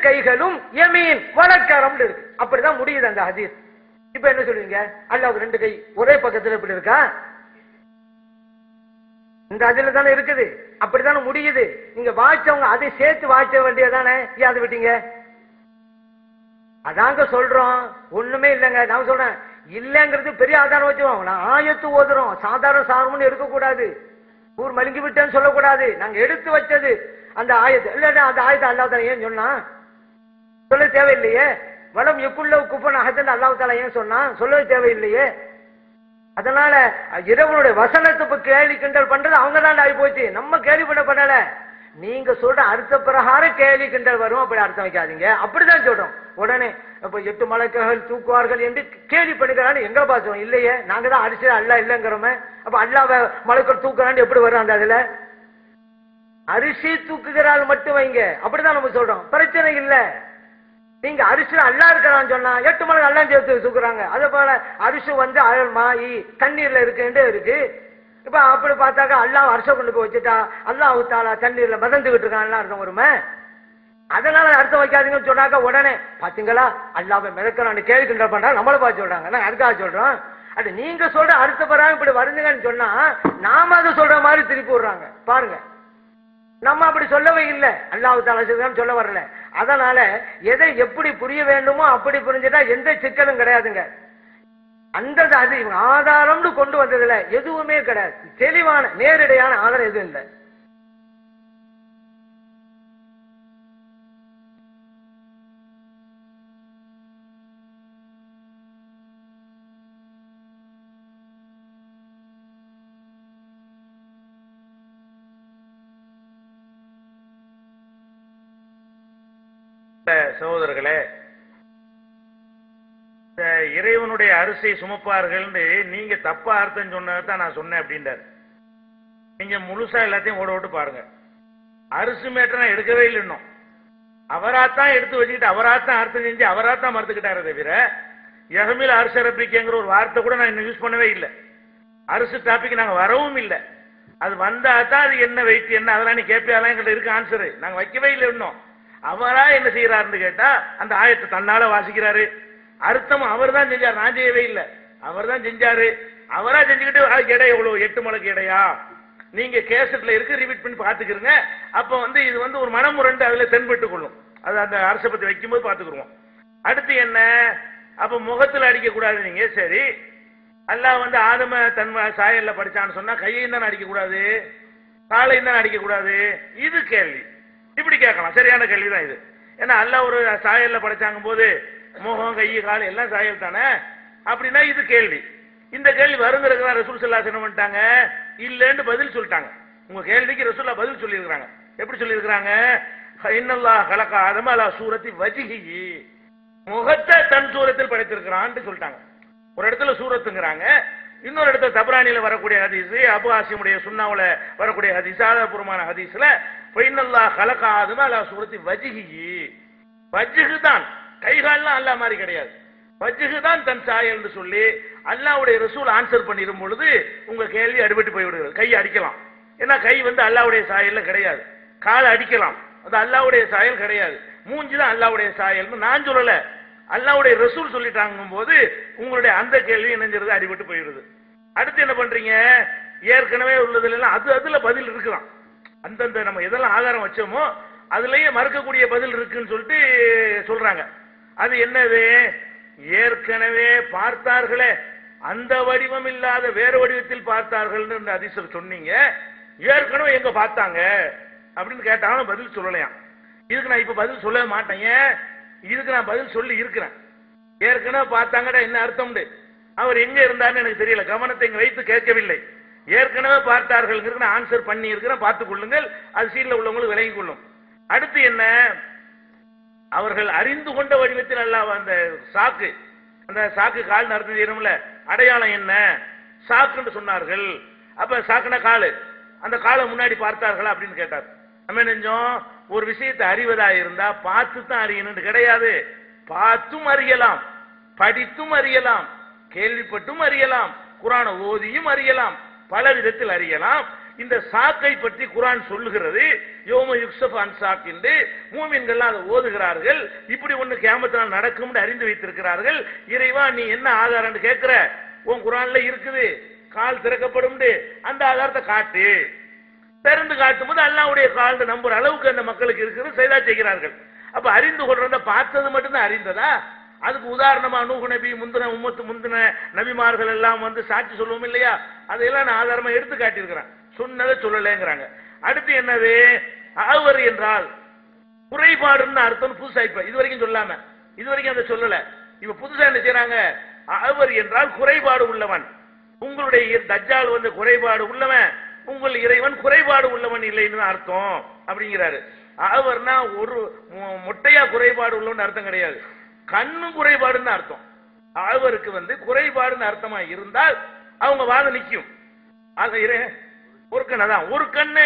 கைகளும் யமீன் வலக்கரம் இருக்கு. அப்படிதான் முடியுது அந்த ஹதீஸ். இப்ப என்ன சொல்லுவீங்க? அல்லாஹ்வுக்கு 2 கை ஒரே பக்கத்துல எப்படி இருக்கா? இந்த அதுல தானே இருக்குது, அப்படித்தானே முடியுது. நீங்க வாய்ச்சவங்க அதை சேர்த்து வாய்ச்ச வேண்டியதானே, அதை விட்டீங்க. அதாங்க சொல்றோம், ஒண்ணுமே இல்லைங்க. நான் சொல்றேன் இல்லங்கிறது பெரிய ஆதாரம் வச்சுவோம். நான் ஆயத்து ஓதுறோம், சாதாரண சாரம்னு எடுக்கக்கூடாது, ஊர் மலிங்கி விட்டேன்னு சொல்லக்கூடாது. நாங்க எடுத்து வச்சது அந்த ஆயத்து. இல்ல அந்த ஆயத்தை அல்லாஹ் தாலா ஏன் சொன்னா? சொல்ல தேவையில்லையே. வலம் எக்குள்ள குப்பன் அகத்தல் அல்லாஹ் தாலா ஏன் சொன்னா? சொல்லவே தேவையில்லையே. அதனால இரவனுடைய வசனத்தை கேள்வி கிண்டல் பண்றது அவங்க தான் ஆகி போச்சு, நம்ம கேள்வி பண்ணப்படல. நீங்க சொல்ற அர்த்த பிரகாரம் கேள்வி கிண்டல் வரும், அப்படி அர்த்தம் வைக்காதீங்க. அப்படிதான் சொல்றோம். உடனே இப்ப 8 மலக்குகள் தூக்குவார்கள் என்று கேள்வி பண்ணுகிறான்னு எங்க பார்த்தோம்? இல்லையே, நாங்க தான் அரிசி அல்லா இல்லைங்கிறோமே. அப்ப அல்லாஹ் மலக்குகள் தூக்குறான்னு எப்படி வரும்? அந்த அதுல அரிசி தூக்குகிறாள் மட்டும் வைங்க, அப்படிதான் நம்ம சொல்றோம். பிரச்சனை இல்ல. நீங்க அரிசி அல்லா இருக்கிறான்னு சொன்னா 8 மலை அல்லா சேர்த்து தூக்குறாங்க. அதே போல அரிசி வந்து அயல் மாயி தண்ணீர்ல இருக்குன்னு இருக்கு. இப்ப அப்படி பார்த்தாக்கா அல்லாஹ் அரிசை கொண்டு போய் வச்சுட்டா அல்லாஹ் தாலா தண்ணீர்ல மிதந்துகிட்டு இருக்கான் அர்த்தம் வருமே. அதனால அர்த்தம் வைக்காதீங்கன்னு சொன்னாக்க உடனே பாத்தீங்களா அல்லாஹ்வை மிதக்கிறான்னு கேள்வி கிண்டல் பண்றாங்க, நம்மள பார்த்து சொல்றாங்க. நான் அதுக்காக சொல்றோம். அது நீங்க சொல்ற அர்த்த பிரகாரம் இப்படி வருதுங்கன்னு சொன்னா நாம அதை சொல்ற மாதிரி திருப்பி விடுறாங்க பாருங்க. நம்ம அப்படி சொல்லவே இல்லை, அல்லாஹ் தாலா சொல்ல வரல. அதனால எதை எப்படி புரிய வேண்டுமோ அப்படி புரிஞ்சுட்டா எந்த சிக்கலும் கிடையாதுங்க. அந்த அது ஆதாரம்னு கொண்டு வந்ததுல எதுவுமே கிடையாது, தெளிவான நேரடியான ஆதாரம் எதுவும் இல்லை. சகோதரர்களே, இறைவனுடைய அரிசி சுமப்பார்கள் நீங்க தப்பா அர்த்தம் சொன்னதான் நான் சொன்னேன் அப்படின்றார். நீங்க முழுசா எல்லாத்தையும் ஓட ஓட்டு பாருங்க. அரிசி மேட்டர் நான் எடுக்கவே இல்லை. இன்னும் அவராத்தான் எடுத்து வச்சுக்கிட்டு அவராத்தான் அர்த்தம் செஞ்சு அவராத்தான் மறுத்துக்கிட்டாரு தவிர யஹ்மில் அரிசரப்பிக்கிற ஒரு வார்த்தை கூட நான் இன்னும் யூஸ் பண்ணவே இல்லை. அரிசி டாபிக் நாங்க வரவும் இல்லை. அது வந்தா தான் அது என்ன வெயிட் என்ன அதெல்லாம் நீ கேட்பியாலாம் எங்கள்கிட்ட இருக்கு ஆன்சரு. நாங்க வைக்கவே இல்லை. இன்னும் அவரா என்ன செய்யறாருன்னு கேட்டா அந்த ஆயத்தை தன்னால வாசிக்கிறாரு. அர்த்தம் அவர் தான் செஞ்சார், நான் செய்யவே இல்லை. அவர் தான் செஞ்சாரு. அவரா செஞ்சுக்கிட்டு அதுக்கு எடை எவ்வளவு 8 மலைக்கு எடையா நீங்க கேசட்ல இருக்கு, ரிப்பீட் பண்ணி பாத்துக்கிறங்க. அப்ப இது ஒரு மனமுரண்டு அதுல தென்பட்டுக் கொள்ளும். அது அந்த அரசை பத்தி வைக்கும்போது பாத்துக்கிடுவோம். அடுத்து என்ன? அப்ப முகத்துல அடிக்க கூடாது. நீங்க சரி அல்லாஹ் ஆதம தன் சாயல்ல படிச்சான்னு சொன்னா கையையும் தான் அடிக்க கூடாது, காலையும் தான் அடிக்க கூடாது. இது கேள்வி. இப்படி கேட்கலாம், சரியான கேள்விதான் இது. ஏன்னா அல்லாஹ் ஒரு சாயல்ல படைச்சாங்க போது முகம் கை கால் எல்லாம் சாயல் தானே. அப்படின்னா இது கேள்வி. இந்த கேள்வி வருங்கிறதுக்கு ரசூல் ஸல்லல்லாஹு அலைஹி வஸல்லம் பண்ணிட்டாங்க, இல்லன்னு பதில் சொல்லிட்டாங்க. உங்க கேள்விக்கு ரசூலுல்லாஹ் பதில் சொல்லியிருக்கிறாங்க. எப்படி சொல்லியிருக்கிறாங்க? இன்னல்லாஹ் கலக ஆதம அலா சூரத்தி வஜ்ஹிஹி, முகத்தை தன் சூரத்தில் படைத்திருக்கிறான்னு சொல்லிட்டாங்க. ஒரு இடத்துல சூரத்துங்கிறாங்க, இன்னொரு இடத்துல தப்ரானில வரக்கூடிய ஹதீஸ், அபு ஆசிமுடைய சுன்னாவுல வரக்கூடிய ஹதீஸ், ஆதாரபூர்வமான ஹதீஸ்ல இன்னல்லாஹ் கலக ஆதம அலா சூரத்தி வஜ்ஹிஹி, வஜ்ஹு தான் கைகால்லாம் அல்லாஹ் மாதிரி கிடையாது, வஜ்ஹு தான் தன் சாயல் என்று சொல்லி அல்லாஹ்வுடைய ரசூல் ஆன்சர் பண்ணிடும் பொழுது உங்க கேள்வி அடிபட்டு போய்விடுகிறது. கை அடிக்கலாம், ஏன்னா கை அல்லாஹ்வுடைய சாயல்ல கிடையாது. கால் அடிக்கலாம், அது அல்லாஹ்வுடைய சாயல் கிடையாது. மூஞ்சி தான் அல்லாஹ்வுடைய சாயல்னு நான் சொல்லல, அல்லாஹ்வுடைய ரசூல் சொல்லிட்டாங்க போது உங்களுடைய அந்த கேள்வி என்னங்கிறது அடிபட்டு போயிடுது. அடுத்து என்ன பண்றீங்க? ஏற்கனவே உள்ளதுல எல்லாம் அதுல பதில் இருக்கலாம். அந்தந்த நம்ம எதெல்லாம் ஆதாரம் வச்சோமோ அதுலயே மறுக்கக்கூடிய பதில் இருக்குன்னு சொல்லிட்டு சொல்றாங்க. அது என்னது? ஏற்கனவே பார்த்தார்களே அந்த வடிவம் இல்லாத வேறு வடிவத்தில் பார்த்தார்கள் ஹதீஸ்ல சொன்னீங்க. ஏற்கனவே எங்க பார்த்தாங்க அப்படின்னு கேட்டாலும் பதில் சொல்லலையாம். இதுக்கு நான் இப்ப பதில் சொல்லவே மாட்டேன். இதுக்கு நான் பதில் சொல்லி இருக்கிறேன். ஏற்கனவே பார்த்தாங்கடா என்ன அர்த்தம்? அவர் எங்க இருந்தாருன்னு எனக்கு தெரியல, கவனத்தை இங்க வைத்து கேட்கவில்லை. ஏற்கனவே பார்த்தார்கள் ஆன்சர் பண்ணி இருக்கிறேன், பார்த்துக் கொள்ளுங்கள், அது சீன்ல உள்ளவங்களுக்கு விலகிக் கொள்ளும். அடுத்து என்ன? அவர்கள் அறிந்து கொண்ட வடிவத்தில் அல்லாஹ் அந்த சாக்கு கால் அர்த்தம் செய்யணும்ல, அடையாளம் என்ன? சாக்குன்னு சொன்னார்கள். அப்ப சாக்குனா காலு, அந்த காலை முன்னாடி பார்த்தார்களா அப்படின்னு கேட்டார். நம்ம நினைச்சோம் ஒரு விஷயத்தை அறிவதா இருந்தா பார்த்து தான் அறியணும் கிடையாது. பார்த்தும் அறியலாம், படித்தும் அறியலாம், கேள்விப்பட்டும் அறியலாம், குர்ஆனை ஓதியும் அறியலாம், பல விதத்தில் அறியலாம். இந்த சாக்கை பற்றி குர்ஆன் சொல்லுகிறது. யௌம யுக்ஸஃபு அன் சாக் என்று மூமின்கள் அதை ஓதுகிறார்கள். இப்படி ஒண்ணு கியாமத்தினால் நடக்கும் அறிந்து வைத்திருக்கிறார்கள். இறைவா நீ என்ன ஆதாரம்னு கேட்கிற? உன் குர்ஆன்ல இருக்குது கால் திறக்கப்படும், அந்த ஆதாரத்தை காட்டு. திறந்து காட்டும் போது அல்லாஹ்வுடைய கால் நம்புற அளவுக்கு அந்த மக்களுக்கு இருக்கிறது, செய்தா செய்கிறார்கள். அப்ப அறிந்து கொள்றத பார்த்தது மட்டும்தான் அறிந்ததா? அதுக்கு உதாரணமா நூஹ் நபி முந்தின உம்மத்து முந்தின நபிமார்கள் எல்லாம் வந்து சாட்சி சொல்லுவோம் இல்லையா? அதையெல்லாம் நான் ஆதாரமா எடுத்து காட்டியிருக்கிறேன். சொன்னதை சொல்லலைங்கிறாங்க. அடுத்து என்னது? அவர் என்றால் குறைபாடுன்னு அர்த்தம் புதுசா இப்ப இது வரைக்கும் சொல்லாம, இது வரைக்கும் அதை சொல்லல. இப்ப புதுசா என்ன செய்யறாங்க? அவர் என்றால் குறைபாடு உள்ளவன். உங்களுடைய தஜ்ஜால் வந்து குறைபாடு உள்ளவன், உங்கள் இறைவன் குறைபாடு உள்ளவன் இல்லைன்னு அர்த்தம் அப்படிங்கிறாரு. அவர்னா ஒரு மொட்டையா குறைபாடு உள்ளவன் அர்த்தம் கிடையாது, கண்ணு குறைபாடுன்னு அர்த்தம். அவருக்கு வந்து குறைபாடுன்னு அர்த்தமா இருந்தால் அவங்க வாதம் நிற்கும். ஆக ஒரு கண்ணு